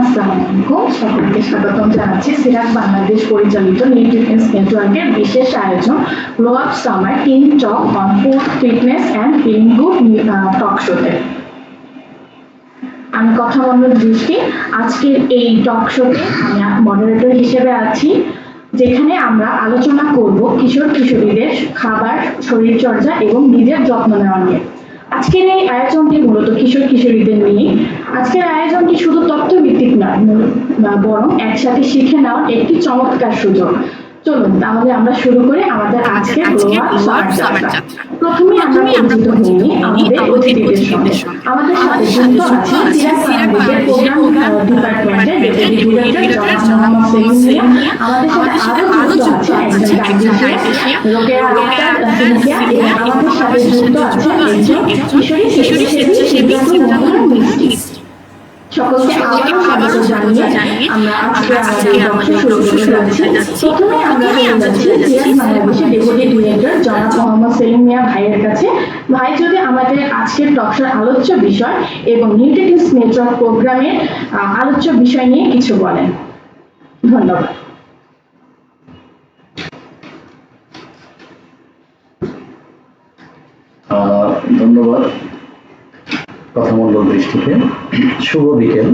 আসসালামু আলাইকুম, সকলকে স্বাগতম জানাচ্ছি সিরাত বাংলাদেশ পরিচালিত নিউট্রিশনস নেটওয়ার্কের বিশেষ আয়োজন glow up summer teen talk on food fitness and feeling good talk শোতে। আমি কথামণ্ডল দৃষ্টি। আজকের এই টক শোতে আমি মডারেটর হিসেবে আছি, যেখানে আমরা আলোচনা করব কিশোর কিশোরীদের খাবার, শরীরচর্চা এবং নিজের যত্ন নেওয়া নিয়ে। আজকের এই আয়োজনটি মূলত কিশোর কিশোরীদের নিয়ে। আজকের আয়োজনটি শুধু তথ্যভিত্তিক নয়, বরং একসাথে শিখে নেওয়ার একটি চমৎকার সুযোগ। চলুন তাহলে আমরা শুরু করি আমাদের আজকের গ্লো আপ সামার যাত্রা। প্রথমে আমরা পরিচিত হয়ে নিই আমাদের অতিথিদের সঙ্গে। আমাদের সাথে যুক্ত আছে সিরাত বাংলাদেশের প্রোগ্রাম ডিপার্টমেন্টের ডেপুটি ডিরেক্টর জনাব মোহাম্মদ সেলিম মিয়া। আমাদের সাথে আরো যুক্ত আছে একজন ডায়েটিশিয়ান রোকেয়া আক্তার সিনথিয়া, এবং আমাদের সাথে যুক্ত আছে একজন কিশোরী স্বেচ্ছাসেবী সিদ্ধান্ত মিষ্টি। সকলকে আবারও স্বাগত জানিয়ে আমরা আজকে আমাদের টক শো শুরু করতে যাচ্ছি। প্রথমে আমরা চলে যাচ্ছি সিরাত বাংলাদেশের ডেপুটি ডিরেক্টর জনাব মোহাম্মদ সেলিম মিয়া ভাইয়ের কাছে। ভাই যদি আমাদের আজকের টক শোর আলোচ্য বিষয় এবং নিউট্রিশনস নেটওয়ার্ক প্রোগ্রামের আলোচ্য বিষয় নিয়ে কিছু বলেন। ধন্যবাদ। ধন্যবাদ কথামণ্ডল দৃষ্টিকে। শুভ বিকেল।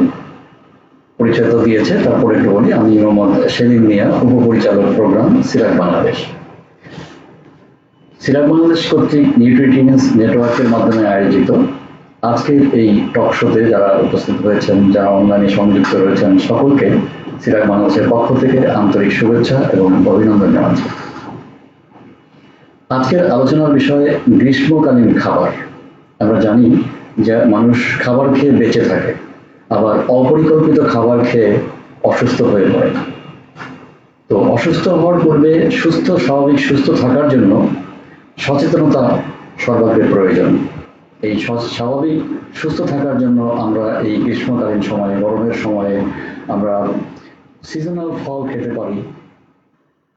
পরিচয় তো দিয়েছে, তারপরে একটু বলি। আমি মোহাম্মদ সেলিম মিয়া, উপপরিচালক প্রোগ্রাম সিরাত বাংলাদেশ। সিরাত বাংলাদেশ কর্তৃক নিউট্রিশনস নেটওয়ার্কের মাধ্যমে আয়োজিত আজকের এই টক শোতে যারা উপস্থিত হয়েছেন, যারা অনলাইনে সংযুক্ত রয়েছেন, সকলকে সিরাত বাংলাদেশের পক্ষ থেকে আন্তরিক শুভেচ্ছা এবং অভিনন্দন জানাচ্ছি। আজকের আলোচনার বিষয় গ্রীষ্মকালীন খাবার। আমরা জানি যে মানুষ খাবার খেয়ে বেঁচে থাকে, আবার অপরিকল্পিত খাবার খেয়ে অসুস্থ হয়ে পড়ে। তো অসুস্থ হওয়ার পূর্বে স্বাভাবিক সুস্থ থাকার জন্য সচেতনতা সর্বাগ্রে প্রয়োজন। এই স্বাভাবিক সুস্থ থাকার জন্য আমরা এই গ্রীষ্মকালীন সময়ে, গরমের সময়ে আমরা সিজনাল ফল খেতে পারি,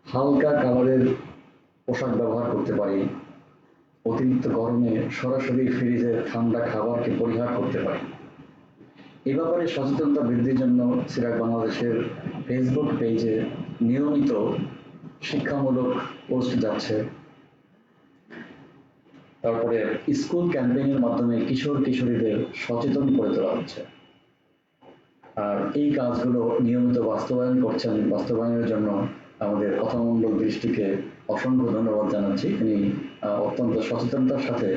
হালকা কালারের পোশাক ব্যবহার করতে পারি, অতিরিক্ত গরমে সরাসরি ফ্রিজে ঠান্ডা খাবারকে পরিহার করতে পারি। এ ব্যাপারে সচেতনতা বৃদ্ধির জন্য সিরাত বাংলাদেশের ফেসবুক পেজে নিয়মিত শিক্ষামূলক পোস্ট যাচ্ছে। তারপরে স্কুল ক্যাম্পেইনের মাধ্যমে কিশোর কিশোরীদের সচেতন করে তোলা হচ্ছে। আর এই কাজগুলো নিয়মিত বাস্তবায়নের জন্য আমাদের কথামণ্ডল দৃষ্টিকে অসংখ্য ধন্যবাদ জানাচ্ছি। তিনি অত্যন্ত সচেতনতার সাথে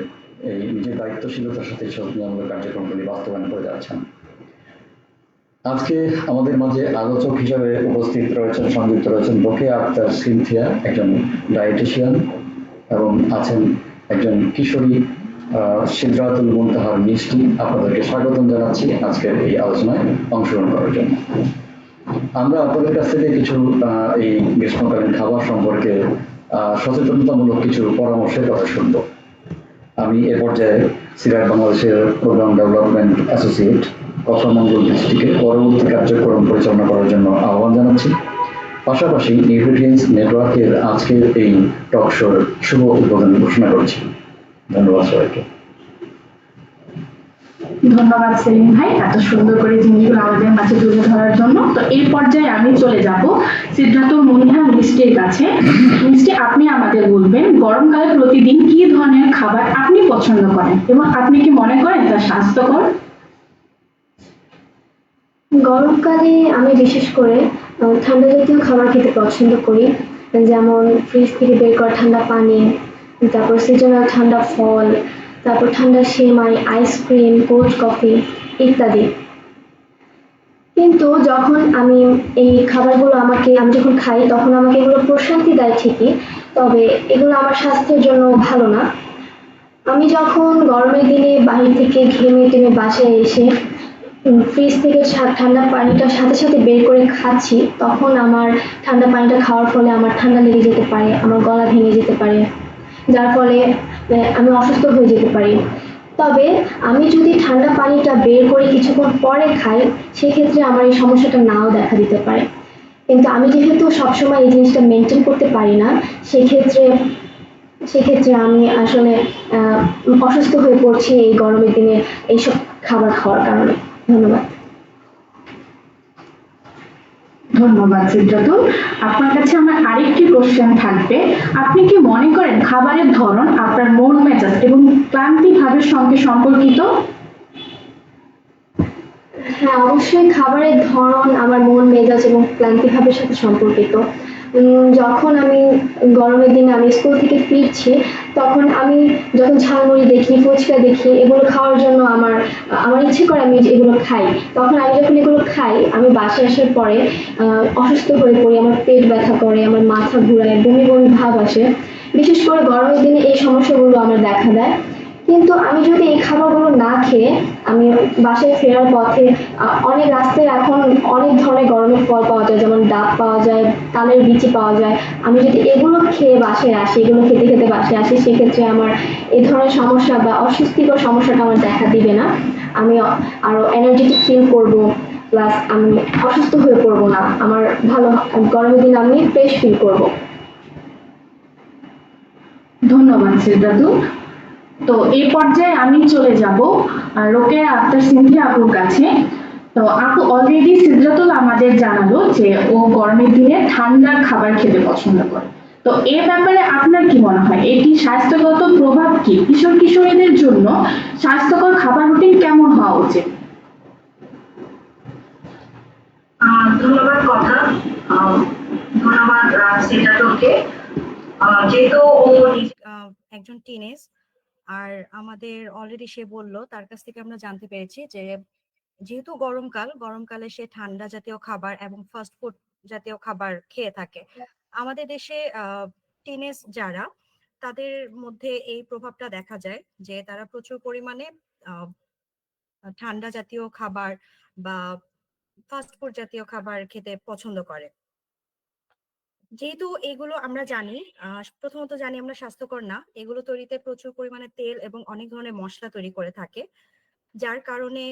এই নিজের দায়িত্বশীলতার সাথে নিয়মিত কার্যক্রমগুলি বাস্তবায়ন করে যাচ্ছেন। আজকে আমাদের মাঝে আলোচক হিসাবে সংযুক্ত রয়েছেন রোকেয়া আক্তার সিনথিয়া, একজন ডায়েটিশিয়ান, এবং আছেন একজন কিশোরী সিদ্রাতুল মুনতাহার মিষ্টি। আপনাদেরকে স্বাগতম জানাচ্ছি আজকের এই আলোচনায় অংশগ্রহণ করার জন্য। আমরা আপনাদের কাছ থেকে কিছু এই গ্রীষ্মকালীন খাবার সম্পর্কে সচেতনতামূলক কিছু পরামর্শের কথা শুনব। আমি এ পর্যায়ে সিরাত বাংলাদেশের প্রোগ্রাম ডেভেলপমেন্ট অ্যাসোসিয়েট কথামণ্ডল দৃষ্টিকে পরবর্তী কার্যক্রম পরিচালনা করার জন্য আহ্বান জানাচ্ছি। পাশাপাশি নিউট্রিশনস নেটওয়ার্কের আজকের এই টক শোর শুভ উদ্বোধন ঘোষণা করছি। ধন্যবাদ সবাইকে। ধন্যবাদ সেলিম ভাই, এত সুন্দর করে জিনিসগুলো আমাদের মাঝে তুলে ধরার জন্য। তো এই পর্যায়ে আমি চলে যাব সিদ্ধাতুল মুনতাহা মিষ্টির কাছে। মিষ্টি, আপনি আমাদের বলবেন গরমকালে প্রতিদিন কি ধরনের খাবার আপনি পছন্দ করেন এবং আপনি কি মনে করেন তা স্বাস্থ্যকর? গরমকালে আমি বিশেষ করে ঠান্ডা জাতীয় খাবার খেতে পছন্দ করি, যেমন ফ্রিজ থেকে বের করা ঠান্ডা পানি, তারপর সিজনাল ঠান্ডা ফল, তারপর ঠান্ডা সেমাই, আইসক্রিম, কোল্ড কফি ইত্যাদি। কিন্তু যখন আমি এই খাবারগুলো আমি যখন খাই তখন আমাকে এগুলো প্রশান্তি দেয় ঠিকই, তবে এগুলো আমার স্বাস্থ্যের জন্য ভালো না। আমি যখন গরমের দিনে বাহির থেকে ঘেমে টেমে বাসায় এসে ফ্রিজ থেকে ঠান্ডা পানিটা সাথে সাথে বের করে খাচ্ছি, তখন আমার ঠান্ডা পানিটা খাওয়ার ফলে আমার ঠান্ডা লেগে যেতে পারে, আমার গলা ভেঙে যেতে পারে, যার ফলে আমি অসুস্থ হয়ে যেতে পারি। তবে আমি যদি ঠান্ডা পানিটা বের করে কিছুক্ষণ পরে খাই, সেক্ষেত্রে আমার এই সমস্যাটা নাও দেখা দিতে পারে। কিন্তু আমি যেহেতু সবসময় এই জিনিসটা মেনটেন করতে পারি না, সেক্ষেত্রে আমি আসলে অসুস্থ হয়ে পড়ছি এই গরমের দিনে এইসব খাবার খাওয়ার কারণে। ধন্যবাদ। ধন্যবাদ সিদ্ধাতুল। আপনার কাছে আমার আরেকটি কোশ্চেন থাকবে। আপনি কি মনে করেন খাবারের ধরন আপনার মন মেজাজ এবং ক্লান্তি ভাবের সঙ্গে সম্পর্কিত? হ্যাঁ, অবশ্যই খাবারের ধরন আমার মন মেজাজ এবং ক্লান্তি ভাবের সাথে সম্পর্কিত। যখন আমি গরমের দিনে আমি স্কুল থেকে ফিরছি, তখন আমি যখন ঝালমুড়ি দেখি, ফুচকা দেখি, এগুলো খাওয়ার জন্য আমার আমার ইচ্ছে করে আমি এগুলো খাই। তখন আমি যখন এগুলো খাই, আমি বাসায় আসার পরে অসুস্থ হয়ে পড়ি, আমার পেট ব্যথা করে, আমার মাথা ঘুরায়, বমি বমি ভাব আসে। বিশেষ করে গরমের দিনে এই সমস্যাগুলো আমার দেখা দেয়। কিন্তু আমি যদি এই খাবারগুলো না খেয়ে আমি বাসায় ফেরার পথে অনেক রাস্তায় এখন অনেক ধরনের গরমের ফল পাওয়া যায়, যেমন ডাব পাওয়া যায়, তালের বিচি পাওয়া যায়। আমি যদি এগুলো খেয়ে বাসায় আসি, এগুলো খেতে খেতে বাসায় আসি, সেক্ষেত্রে আমার এই ধরনের সমস্যা বা অস্বস্তিকর সমস্যাটা আমার দেখা দিবে না। আমি আরো এনার্জেটিক ফিল করব, প্লাস আমি অসুস্থ হয়ে পড়বো না। আমার ভালো গরমের দিন আমি ফ্রেশ ফিল করব। ধন্যবাদ সিদ্ধাতুল। তো এই পর্যায়ে আমি চলে যাব রোকেয়া আক্তার সিন্ধিয়া আপুর কাছে। তো আপু অলরেডি সিদ্ধাতুল আমাদের জানালো যে ও গরমের দিনে ঠান্ডা খাবার খেতে পছন্দ করে। তো এ ব্যাপারে আপনার কি মনে হয়, এটি স্বাস্থ্যগত প্রভাব কি? কিশোর কিশোরীদের জন্য স্বাস্থ্যকর খাবার রুটিন কেমন হওয়া উচিত? ধন্যবাদ কথা। আহ, ধন্যবাদ সিদ্ধার্থকে। যেহেতু ও একজন টিনেজ, আর আমাদের অলরেডি সে বললো, তার কাছ থেকে আমরা জানতে পেরেছি যে যেহেতু গরমকালে সে ঠান্ডা জাতীয় খাবার এবং ফাস্ট ফুড জাতীয় খাবার খেয়ে থাকে। আমাদের দেশে টিনেজ যারা, তাদের মধ্যে এই প্রভাবটা দেখা যায় যে তারা প্রচুর পরিমাণে আহ, ঠান্ডা জাতীয় খাবার বা ফাস্ট ফুড জাতীয় খাবার খেতে পছন্দ করে। যেহেতু এগুলো আমরা জানি, প্রথমত জানি আমরা স্বাস্থ্যকর না, এগুলো তৈরিতে প্রচুর পরিমাণে তেল এবং অনেক ধরনের মশলা তৈরি করে থাকে, যার কারণে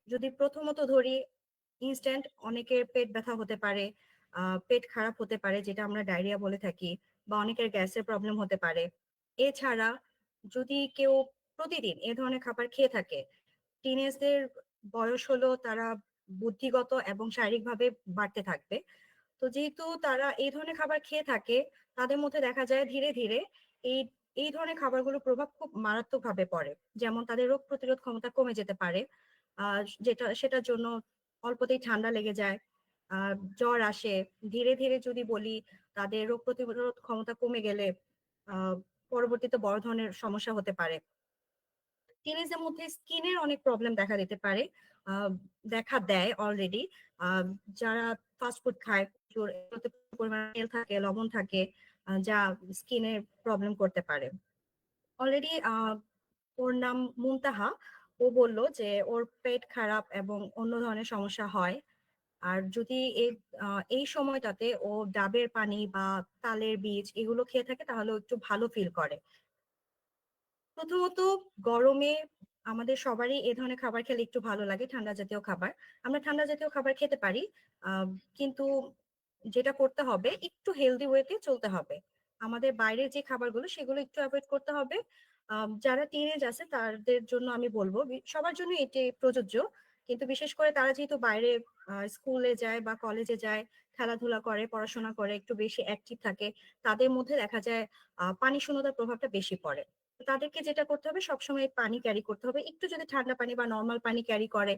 যদি প্রথমত ধরি, ইনস্ট্যান্ট অনেকের পেট ব্যথা হতে পারে, পেট খারাপ হতে পারে যেটা আমরা ডায়রিয়া বলে থাকি, বা অনেকের গ্যাসের প্রবলেম হতে পারে। এছাড়া যদি কেউ প্রতিদিন এ ধরনের খাবার খেয়ে থাকে, টিনেজদের বয়স হলো তারা বুদ্ধিগত এবং শারীরিকভাবে বাড়তে থাকবে। তো যেহেতু তারা এই ধরনের খাবার খেয়ে থাকে, তাদের মধ্যে দেখা যায় ধীরে ধীরে এই এই ধরনের খাবারগুলোর প্রভাব খুব মারাত্মকভাবে পড়ে। যেমন তাদের রোগ প্রতিরোধ ক্ষমতা কমে যেতে পারে, সেটার জন্য অল্পতেই ঠান্ডা লেগে যায়, জ্বর আসে। ধীরে ধীরে যদি বলি, তাদের রোগ প্রতিরোধ ক্ষমতা কমে গেলে আহ পরবর্তীতে বড় ধরনের সমস্যা হতে পারে। টিনেজের মধ্যে স্কিনের অনেক প্রবলেম দেখা দিতে পারে, আহ, দেখা দেয় অলরেডি। যারা ফাস্টফুড খায়, এগুলোতে প্রচুর পরিমাণে তেল থাকে, লবণ থাকে, যা স্কিনের প্রবলেম করতে পারে। অলরেডি ওর নাম মুনতাহা, ও বলল যে ওর পেট খারাপ এবং অন্য ধরনের সমস্যা হয়। আর যদি এই সময়টাতে ও ডাবের পানি বা তালের বীজ এগুলো খেয়ে থাকে, তাহলে ও একটু ভালো ফিল করে। প্রথমত, গরমে আমাদের সবারই এ ধরনের খাবার খেলে একটু ভালো লাগে, ঠান্ডা জাতীয় খাবার। আমরা ঠান্ডা জাতীয় খাবার খেতে পারি, কিন্তু যেটা করতে হবে, একটু হেলদি ওয়েতে চলতে হবে। আমাদের বাইরের যে খাবারগুলো সেগুলো একটু অ্যাভয়েড করতে হবে। যারা টিনেজ আছে তাদের জন্য আমি বলবো, সবার জন্য এটি প্রযোজ্য, কিন্তু বিশেষ করে তারা যেহেতু বাইরে স্কুলে যায় বা কলেজে যায়, খেলাধুলা করে, পড়াশোনা করে, একটু বেশি অ্যাক্টিভ থাকে, তাদের মধ্যে দেখা যায় পানি শূন্যতার প্রভাবটা বেশি পড়ে। তাদেরকে যেটা করতে হবে, সবসময় পানি ক্যারি করতে হবে। একটু যদি ঠান্ডা পানি বা নর্মাল পানি ক্যারি করে,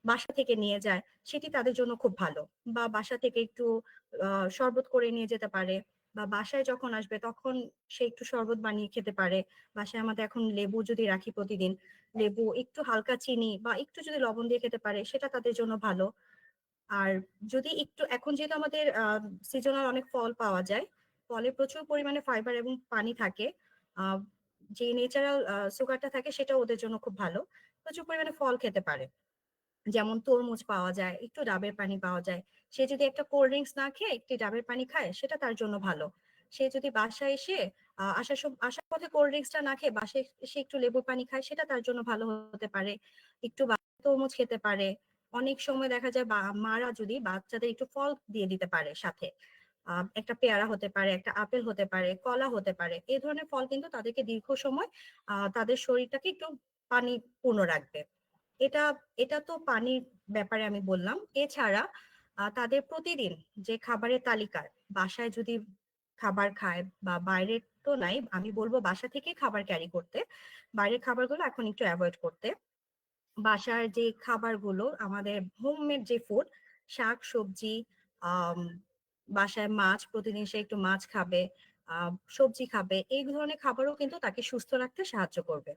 বাসা থেকে নিয়ে যায়, সেটি তাদের জন্য খুব ভালো। বা বাসা থেকে একটু শরবত করে নিয়ে যেতে পারে, বা বাসায় যখন আসবে তখন সে একটু শরবত বানিয়ে খেতে পারে। বাসায় আমাদের এখন লেবু যদি রাখি প্রতিদিন, লেবু একটু হালকা চিনি বা একটু যদি লবণ দিয়ে খেতে পারে, সেটা তাদের জন্য ভালো। আর যদি একটু, এখন যেহেতু আমাদের সিজনাল অনেক ফল পাওয়া যায়, ফলে প্রচুর পরিমাণে ফাইবার এবং পানি থাকে, আহ, যে ন্যাচারাল সুগারটা থাকে সেটা ওদের জন্য খুব ভালো। প্রচুর পরিমাণে ফল খেতে পারে, যেমন তরমুজ পাওয়া যায়, একটু ডাবের পানি পাওয়া যায়। সে যদি একটা কোল্ড ড্রিঙ্কস না খেয়ে একটি ডাবের পানি খায়, সেটা তার জন্য ভালো। সে যদি বাসায় এসে আসার পথে কোল্ড ড্রিঙ্কসটা না খেয়ে বাসায় এসে একটু লেবুর পানি খায়, সেটা তার জন্য ভালো হতে পারে। একটু তরমুজ খেতে পারে। অনেক সময় দেখা যায় মারা যদি বাচ্চাদের একটু ফল দিয়ে দিতে পারে সাথে, একটা পেয়ারা হতে পারে, একটা আপেল হতে পারে, কলা হতে পারে। এই ধরনের ফল কিন্তু তাদেরকে দীর্ঘ সময় তাদের শরীরটাকে একটু পানি পূর্ণ রাখবে। এটা এটা তো পানির ব্যাপারে আমি বললাম। এছাড়া তাদের প্রতিদিন যে খাবারের তালিকার বাসায় যদি খাবার খায় বা বাইরের তো নাই, আমি বলবো বাসা থেকে খাবার ক্যারি করতে, বাইরের খাবারগুলো এখন একটু অ্যাভয়েড করতে। বাসার যে খাবারগুলো আমাদের হোমমেড যে ফুড, শাক সবজি, আম, বাসায় মাছ, প্রতিদিন সে একটু মাছ খাবে, সবজি খাবে, এই ধরনের খাবারও কিন্তু তাকে সুস্থ রাখতে সাহায্য করবে।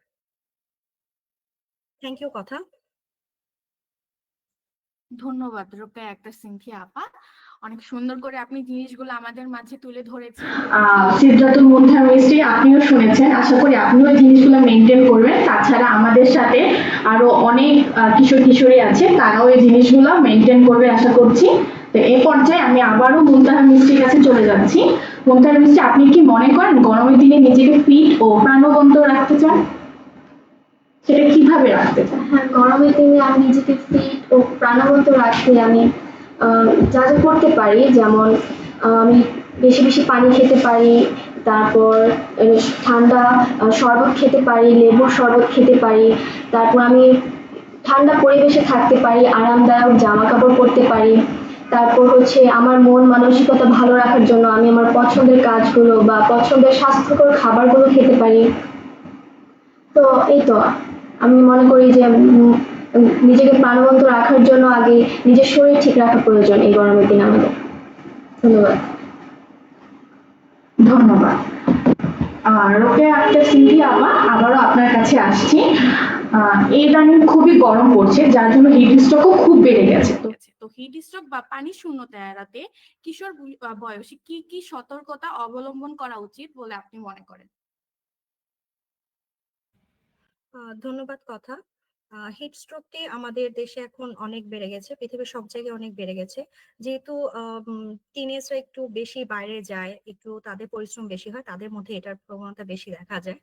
থ্যাংক ইউ কথা। ধন্যবাদ রোকেয়া আক্তার সিনথিয়া আপা, অনেক সুন্দর করে আপনি জিনিসগুলো আমাদের মাঝে তুলে ধরেছেন। সিদ্ধাতুল মুনতাহা মিষ্টি আপনিও শুনেছেন, আশা করি আপনিও এই জিনিসগুলো মেনটেন করবেন। তাছাড়া আমাদের সাথে আরো অনেক কিশোর কিশোরী আছে, তারাও এই জিনিসগুলো মেনটেন করবে আশা করছি। তো এই পর্যায়ে আমি আবারও মুনতাহা মিষ্টির কাছে চলে যাচ্ছি। মুনতাহা মিষ্টি, আপনি কি মনে করেন গরমের দিনে নিজেকে ফিট ও প্রাণবন্ত রাখতে চান? সেটা কিভাবে রাখতে চান? হ্যাঁ, গরমের দিনে আমি নিজেকে ফিট ও প্রাণবন্ত রাখতে আমি যা যা করতে পারি, যেমন আমি বেশি বেশি পানি খেতে পারি, তারপর ঠান্ডা শরবত খেতে পারি, লেবুর শরবত খেতে পারি, তারপর আমি ঠান্ডা পরিবেশে থাকতে পারি, আরামদায়ক জামা কাপড় পরতে পারি, তারপর হচ্ছে আমার মন মানসিকতা ভালো রাখার জন্য আমি আমার পছন্দের কাজগুলো বা পছন্দের স্বাস্থ্যকর খাবারগুলো খেতে পারি। তো এই তো আমি মনে করি যে নিজেকে প্রাণবন্ত রাখার জন্য আগে নিজের শরীর ঠিক রাখা প্রয়োজন এই গরমের দিন আমাদের। ধন্যবাদ। ধন্যবাদ। রোকেয়া আক্তার সিনথিয়া আপা, আবারও আপনার কাছে আসছি। ইদানিং খুবই গরম পড়ছে, যার জন্য হিট স্ট্রোকও খুব বেড়ে গেছে। তো হিট স্ট্রোক বা পানি শূন্যতা এড়াতে কিশোর বয়সে কি কি সতর্কতা অবলম্বন করা উচিত বলে আপনি মনে করেন? ধন্যবাদ কথা। হিট স্ট্রোকটি আমাদের দেশে এখন অনেক বেড়ে গেছে, পৃথিবীর সব জায়গায় অনেক বেড়ে গেছে। যেহেতু টিনেজরা একটু বেশি বাইরে যায়, একটু তাদের পরিশ্রম বেশি হয়, তাদের মধ্যে এটার প্রবণতা বেশি দেখা যায়।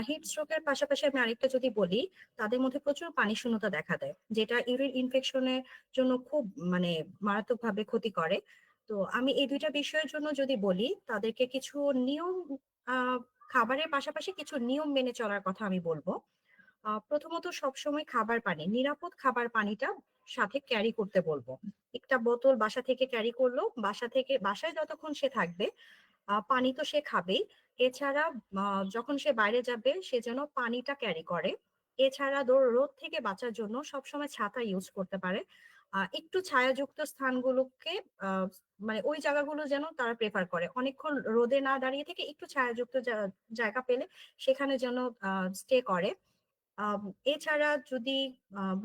হিট স্ট্রোকের পাশাপাশি আমি আরেকটা যদি বলি, তাদের মধ্যে প্রচুর পানি শূন্যতা দেখা দেয়, যেটা ইউরিন ইনফেকশনের জন্য খুব মানে মারাত্মকভাবে ক্ষতি করে। তো আমি এই দুইটা বিষয়ের জন্য যদি বলি, তাদেরকে কিছু নিয়ম, আহ খাবারের পাশাপাশি কিছু নিয়ম মেনে চলার কথা আমি বলবো। প্রথমত সবসময় খাবার পানি, নিরাপদ খাবার পানিটা সাথে ক্যারি করতে বলবো। একটা বোতল বাসা থেকে ক্যারি করলো, বাসায় যতক্ষণ সে থাকবে পানি তো সে খাবেই। এছাড়া যখন সে বাইরে যাবে সে যেন পানিটা ক্যারি করে। এছাড়া রোদ থেকে বাঁচার জন্য সবসময় ছাতা ইউজ করতে পারে। একটু ছায়াযুক্ত স্থানগুলোকে আহ মানে ওই জায়গাগুলো যেন তারা প্রেফার করে, অনেকক্ষণ রোদে না দাঁড়িয়ে থেকে একটু ছায়াযুক্ত জায়গা পেলে সেখানে যেন স্টে করে। আম, এছাড়া যদি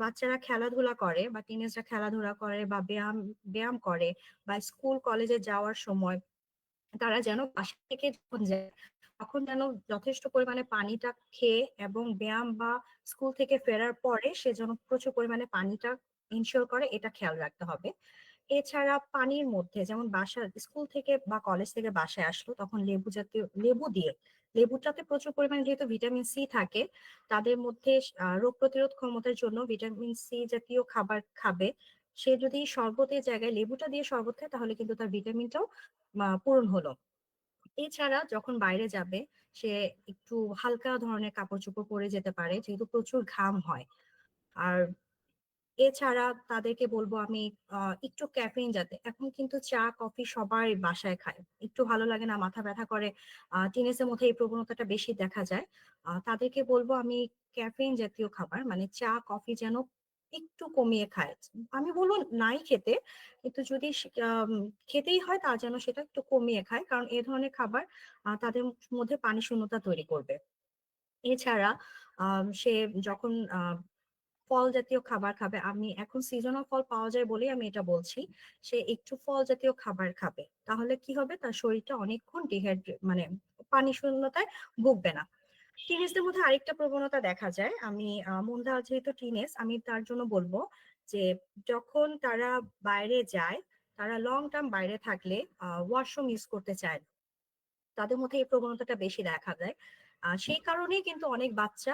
বাচ্চারা খেলাধুলা করে বা টিনেজরা খেলাধুলা করে বা ব্যায়াম ব্যায়াম করে বা স্কুল কলেজে যাওয়ার সময় তারা যেন বাসা থেকে যখন যায় তখন যেন যথেষ্ট পরিমাণে পানিটা খেয়ে এবং ব্যায়াম বা স্কুল থেকে ফেরার পরে সে যেন প্রচুর পরিমাণে পানিটা ইনশিওর করে, এটা খেয়াল রাখতে হবে। এছাড়া পানির মধ্যে যেমন স্কুল থেকে বা কলেজ থেকে বাসায় আসলো তখন লেবু দিয়ে, লেবুটাতে প্রচুর পরিমাণে যেহেতু ভিটামিন সি থাকে, তাদের মধ্যে রোগ প্রতিরোধ ক্ষমতার জন্য ভিটামিন সি জাতীয় খাবার খাবে। সে যদি শরবতের জায়গায় লেবুটা দিয়ে শরবত খায় তাহলে কিন্তু তার ভিটামিনটাও পূরণ হলো। এছাড়া যখন বাইরে যাবে সে একটু হালকা ধরনের কাপড় চোপড় পরে যেতে পারে, যেহেতু প্রচুর ঘাম হয়। আর এছাড়া তাদেরকে বলবো আমি একটু ক্যাফেইন, যাতে এখন কিন্তু চা কফি সবাই বাসায় খায়, একটু ভালো লাগে না, মাথা ব্যথা করে, টিনেজের মধ্যে এই প্রবণতাটা বেশি দেখা যায়। তাদেরকে বলবো আমি ক্যাফেইন জাতীয় খাবার মানে চা কফি যেন একটু কমিয়ে খায়। আমি বলবো নাই খেতে, কিন্তু যদি খেতেই হয় তা যেন সেটা একটু কমিয়ে খায়, কারণ এ ধরনের খাবার তাদের মধ্যে পানি শূন্যতা তৈরি করবে। এছাড়া সে যখন ফল জাতীয় খাবার খাবে, আমি এখন সিজনাল ফল পাওয়া যায় বলেই আমি এটা বলছি, সে একটু ফল জাতীয় খাবার খাবে, তাহলে কি হবে তার শরীরটা অনেকক্ষণ মানে পানি শূন্যতায় ভুগবে না। টিনেজদের মধ্যে আরেকটা প্রবণতা দেখা যায়, আমি মুন্দা যেহেতু টিনেজ আমি তার জন্য বলবো যে যখন তারা বাইরে যায়, তারা লং টার্ম বাইরে থাকলে ওয়াশরুম ইউজ করতে চায় না। তাদের মধ্যে এই প্রবণতাটা বেশি দেখা যায়। সেই কারণেই কিন্তু অনেক বাচ্চা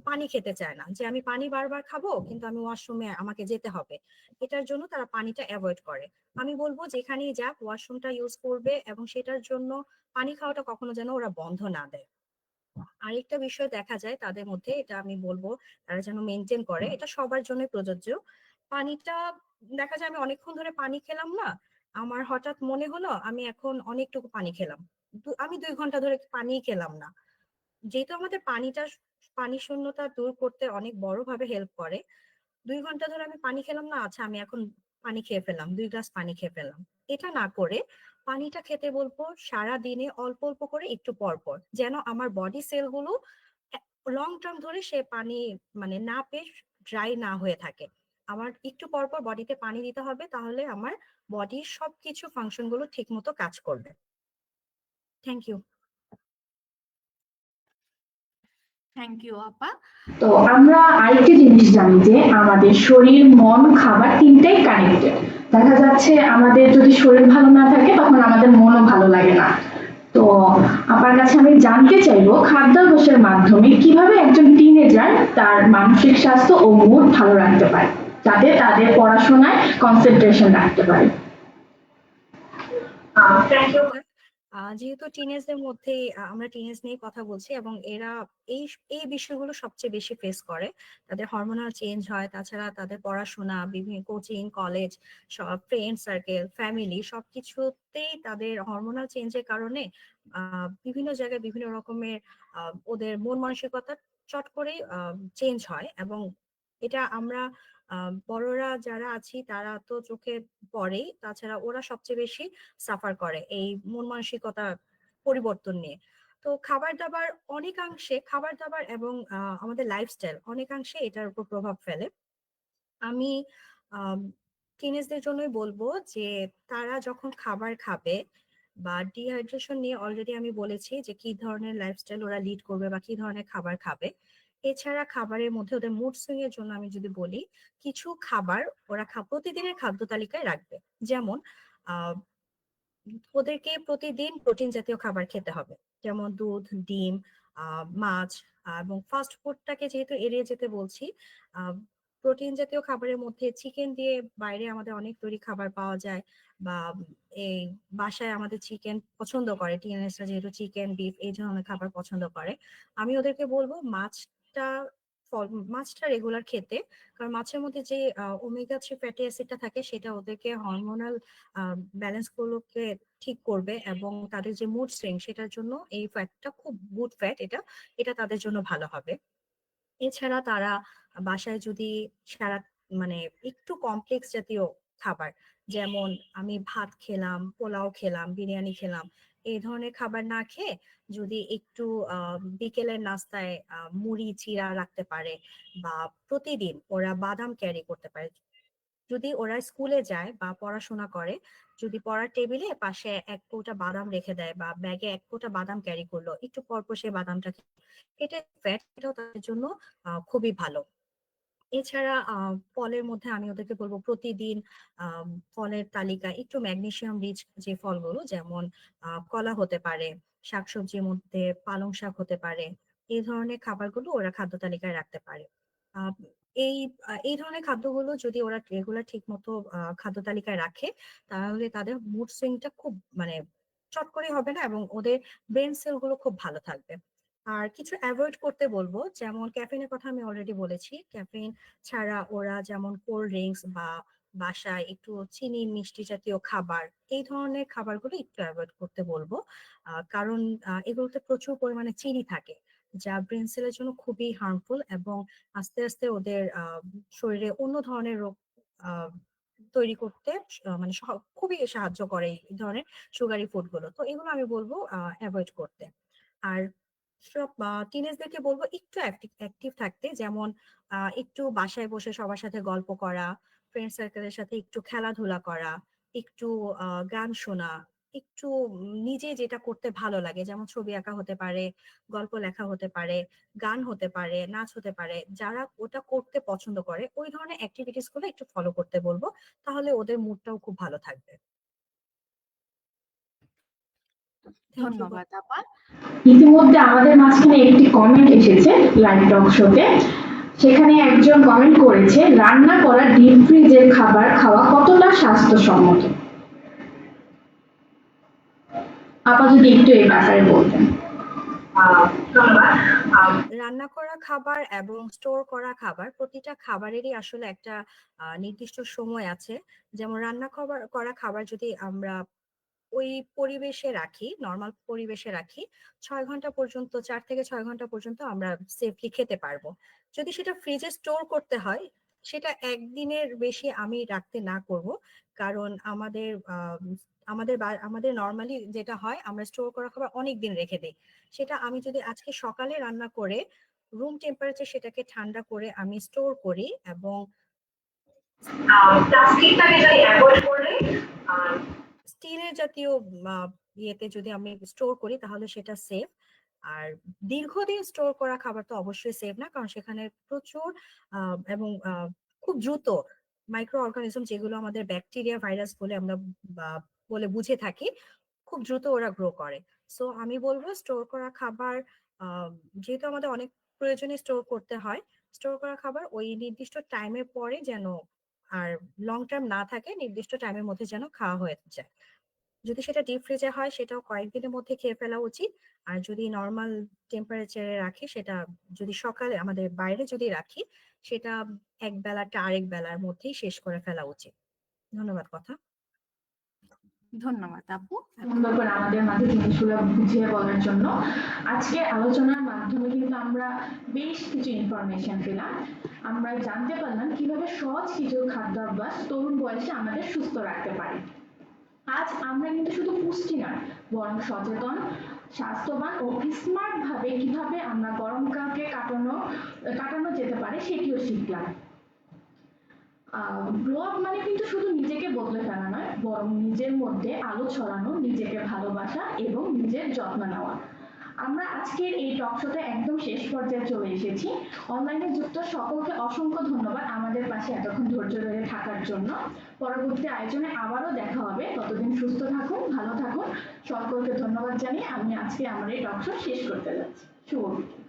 পানি খেতে চায় না, যে আমি পানি বারবার খাবো কিন্তু আমি ওয়াশরুমে আমাকে যেতে হবে, এটার জন্য তারা পানিটা অ্যাভয়েড করে। আমি বলবো যেখানেই যাক ওয়াশরুমটা ইউজ করবে এবং সেটার জন্য পানি খাওয়াটা কখনো যেন ওরা বন্ধ না দেয়। আরেকটা বিষয় দেখা যায় তাদের মধ্যে, এটা আমি বলবো তারা যেন মেনটেন করে, এটা সবার জন্য প্রযোজ্য। পানিটা দেখা যায় আমি অনেকক্ষণ ধরে পানি খেলাম না, আমার হঠাৎ মনে হলো আমি এখন অনেকটুকু পানি খেলাম, আমি 2 ঘন্টা ধরে পানি খেলাম না। যেহেতু আমাদের পানি শূন্যতা দূর করতে অনেক বড়ভাবে হেল্প করে, 2 ঘন্টা ধরে আমি পানি খেলাম না, আচ্ছা আমি এখন পানি খেয়ে ফেললাম, 2 গ্লাস পানি খেয়ে ফেললাম। এটা না করে পানিটা খেতে বলবো সারা দিনে অল্প অল্প করে একটু পর পর, যেন আমার বডি সেলগুলো লং টার্ম ধরে সে পানি মানে না পেয়ে ড্রাই না হয়ে থাকে। আমার একটু পর পর বডিতে পানি দিতে হবে, তাহলে আমার বডির সবকিছু ফাংশন গুলো ঠিক মতো কাজ করবে। Thank you. থ্যাংক ইউ আপা। তো আমরা আরেকটি জিনিস জানি যে আমাদের শরীর, মন, খাবার তিনটাই কানেক্টেড। দেখা যাচ্ছে আমাদের যদি শরীর ভালো না থাকে তখন আমাদের মনও ভালো লাগে না। তো আপনার কাছে আমি জানতে চাইবো খাদ্যাভ্যাসের মাধ্যমে কিভাবে একজন টিনেজার তার মানসিক স্বাস্থ্য ও মুড ভালো রাখতে পারে, যাতে তাদের পড়াশোনায় কনসেন্ট্রেশন রাখতে পারে। Thank you. যেহেতু টিনেজদের মধ্যে আমরা টিনেজ নিয়ে কথা বলছি এবং এরা এই এই বিষয়গুলো সবচেয়ে বেশি ফেস করে, তাদের হরমোনাল চেঞ্জ হয়, তাছাড়া তাদের পড়াশোনা, বিভিন্ন কোচিং, কলেজ, সব ফ্রেন্ড সার্কেল, ফ্যামিলি সবকিছুতেই তাদের হরমোনাল চেঞ্জের কারণে বিভিন্ন জায়গায় বিভিন্ন রকমের ওদের মন মানসিকতা চট করেই চেঞ্জ হয়, এবং এটা আমরা বড়রা যারা আছি তারা তো চোখে পড়েই, তাছাড়া ওরা সবচেয়ে বেশি সাফার করে এই মন মানসিকতা পরিবর্তন নিয়ে। তো খাবার দাবার এবং আমাদের লাইফস্টাইল অনেকাংশে এটার উপর প্রভাব ফেলে। আমি টিনেজদের জন্যই বলবো যে তারা যখন খাবার খাবে বা ডিহাইড্রেশন নিয়ে অলরেডি আমি বলেছি যে কি ধরনের লাইফস্টাইল ওরা লিড করবে বা কি ধরনের খাবার খাবে। এছাড়া খাবারের মধ্যে ওদের মুড সুইং এর জন্য আমি যদি বলি, কিছু খাবার ওরা প্রতিদিনের খাদ্য তালিকায় রাখবে। যেমন আহ ওদেরকে প্রতিদিন প্রোটিন জাতীয় খাবার খেতে হবে, যেমন দুধ, ডিম, মাছ, এবং ফাস্ট ফুডটাকে যেহেতু এড়িয়ে যেতে বলছি, প্রোটিন জাতীয় খাবারের মধ্যে চিকেন দিয়ে বাইরে আমাদের অনেক তৈরি খাবার পাওয়া যায়, বা এই বাসায় আমাদের চিকেন পছন্দ করে, টিনেজাররা যেহেতু চিকেন, বিফ এই ধরনের খাবার পছন্দ করে, আমি ওদেরকে বলবো মাছটা মাছটা রেগুলার খেতে। কারণ মাছের মধ্যে যে ওমেগা 3 ফ্যাটি অ্যাসিডটা থাকে সেটা ওদেরকে হরমোনাল ব্যালেন্স গুলোকে ঠিক করবে, এবং তাদের যে মুড সুইং সেটার জন্য এই ফ্যাটটা খুব গুড ফ্যাট, এটা এটা তাদের জন্য ভালো হবে। এছাড়া তারা বাসায় যদি সারা মানে একটু কমপ্লেক্স জাতীয় খাবার, যেমন আমি ভাত খেলাম, পোলাও খেলাম, বিরিয়ানি খেলাম, এই ধরনের খাবার না খেয়ে যদি একটু বিকেলের নাস্তায় মুড়ি চিড়া রাখতে পারে, বা প্রতিদিন ওরা বাদাম ক্যারি করতে পারে। যদি ওরা স্কুলে যায় বা পড়াশোনা করে, যদি পড়ার টেবিলে পাশে 1 কৌটা বাদাম রেখে দেয় বা ব্যাগে 1 কৌটা বাদাম ক্যারি করলো, একটু পরপর সে বাদামটা এটা ফ্যাট, এটাও তাদের জন্য খুবই ভালো। এছাড়া ফলের মধ্যে আমি ওদেরকে বলবো প্রতিদিন ফলের তালিকায় একটু ম্যাগনেসিয়াম রিচ যে ফলগুলো, যেমন কলা হতে পারে, শাকসবজির মধ্যে পালং শাক হতে পারে, এই ধরনের খাবারগুলো ওরা খাদ্য তালিকায় রাখতে পারে। আহ, এই এই ধরনের খাদ্যগুলো যদি ওরা রেগুলার ঠিক মতো খাদ্য তালিকায় রাখে, তাহলে তাদের মুড সুইংটা খুব মানে চট করে হবে না, এবং ওদের ব্রেন সেল গুলো খুব ভালো থাকবে। আর কিছু অ্যাভয়েড করতে বলবো, যেমন ক্যাফিনের কথা আমি অলরেডি বলেছি, ক্যাফিন ছাড়া ওরা যেমন কোল্ড ড্রিঙ্কস বা বাসায় একটু চিনি মিষ্টি জাতীয় খাবার, এই ধরনের খাবারগুলো একটু অ্যাভয়েড করতে বলবো। কারণ এগুলোতে প্রচুর পরিমাণে চিনি থাকে, যা ব্রেন সেলের জন্য খুবই হার্মফুল, এবং আস্তে আস্তে ওদের শরীরে অন্য ধরনের রোগ আহ, তৈরি করতে মানে খুবই সাহায্য করে এই ধরনের সুগারি ফুড গুলো। তো এগুলো আমি বলবো অ্যাভয়েড করতে। আর সব টিনেজদেরকে বলবো একটু অ্যাক্টিভ থাকতে, যেমন একটু বাসায় বসে সবার সাথে গল্প করা, ফ্রেন্ড সার্কেলের সাথে একটু খেলাধুলা করা, একটু গান শোনা, একটু নিজে যেটা করতে ভালো লাগে, যেমন ছবি আঁকা হতে পারে, গল্প লেখা হতে পারে, গান হতে পারে, নাচ হতে পারে, যারা ওটা করতে পছন্দ করে ওই ধরনের অ্যাক্টিভিটিস গুলো একটু ফলো করতে বলবো, তাহলে ওদের মুডটাও খুব ভালো থাকবে। Thank you. ধন্যবাদ আপা। ইতিমধ্যে আমাদের মাঝখানে একটি কমেন্ট এসেছে লাইভ টক শোতে। সেখানে একজন কমেন্ট করেছে, রান্না করা ডিপ ফ্রিজের খাবার খাওয়া কতটা স্বাস্থ্যসম্মত। আপা যদি একটু এই ব্যাপারে বলতেন। ধন্যবাদ। রান্না করা খাবার এবং স্টোর করা খাবার প্রতিটা খাবারেরই আসলে একটা নির্দিষ্ট সময় আছে। যেমন রান্না করা খাবার যদি আমরা ওই পরিবেশে রাখি, নরমাল পরিবেশে রাখি, ৬ ঘন্টা পর্যন্ত ৪ থেকে ৬ ঘন্টা পর্যন্ত আমরা সেফলি খেতে পারবো। যদি সেটা ফ্রিজে স্টোর করতে হয়, সেটা ১ দিনের বেশি আমি রাখতে না করব। কারণ আমাদের নরমালি যেটা হয় আমরা স্টোর করা খাবার অনেকদিন রেখে দেই। সেটা আমি যদি আজকে সকালে রান্না করে রুম টেম্পারেচার সেটাকে ঠান্ডা করে আমি স্টোর করি এবং প্লাস্টিকটাকে যদি অ্যাভয়েড করে আহ, স্টিলের জাতীয় ইয়েতে যদি আমি স্টোর করি তাহলে সেটা সেফ। আর দীর্ঘদিন স্টোর করা খাবার তো অবশ্যই সেফ না, কারণ সেখানে প্রচুর এবং খুব দ্রুত মাইক্রো অর্গানিজম, যেগুলো আমাদের ব্যাকটেরিয়া ভাইরাস বলে আমরা বলে বুঝে থাকি, খুব দ্রুত ওরা গ্রো করে। সো আমি বলবো স্টোর করা খাবার, আহ, যেহেতু আমাদের অনেক প্রয়োজনে স্টোর করতে হয়, স্টোর করা খাবার ওই নির্দিষ্ট টাইমের পরে যেন আর লং টার্ম না থাকে, নির্দিষ্ট টাইমের মধ্যে যেন খাওয়া হয়ে যায়। যদি সেটা ডিপ ফ্রিজে হয় সেটাও কয়েকদিনের মধ্যে খেয়ে ফেলা উচিত। আর যদি নর্মাল টেম্পারেচারে রাখি, সেটা যদি সকালে আমাদের বাইরে যদি রাখি, সেটা এক বেলাটা আরেক বেলার মধ্যেই শেষ করে ফেলা উচিত। ধন্যবাদ কথা। ধন্যবাদ আপু। সুন্দর করে আমাদের মাঝে জিনিসগুলো বুঝিয়ে বলার জন্য। আজকে আলোচনার মাধ্যমে কিন্তু আমরা বেশ কিছু ইনফরমেশন পেলাম। আমরা জানতে পারলাম কিভাবে সহজ কিছু খাদ্যাভ্যাস তরুণ বয়সে আমাদের সুস্থ রাখতে পারে। আজ আমরা কিন্তু শুধু পুষ্টি নয়, বরং সচেতন, স্বাস্থ্যবান ও স্মার্ট ভাবে কিভাবে আমরা গরমকালকে কাটানো যেতে পারে সেটিও শিখলাম। গ্রো আপ মানে কিন্তু শুধু নিজেকে বদলে ফেলা নয়, বরং নিজের মধ্যে আলো ছড়ানো, নিজেকে ভালোবাসা এবং নিজের যত্ন নেওয়া। আমরা আজকের এই টক শোতে একদম শেষ পর্যায়ে চলে এসেছি। অনলাইনে যুক্ত সকলকে অসংখ্য ধন্যবাদ আমাদের পাশে এতক্ষণ ধৈর্য ধরে থাকার জন্য। পরবর্তী আয়োজনে আবারও দেখা হবে। ততদিন সুস্থ থাকুন, ভালো থাকুন। সকলকে ধন্যবাদ জানিয়ে আমি আজকে আমার এই টক শো শেষ করতে যাচ্ছি। শুভ বিকেল।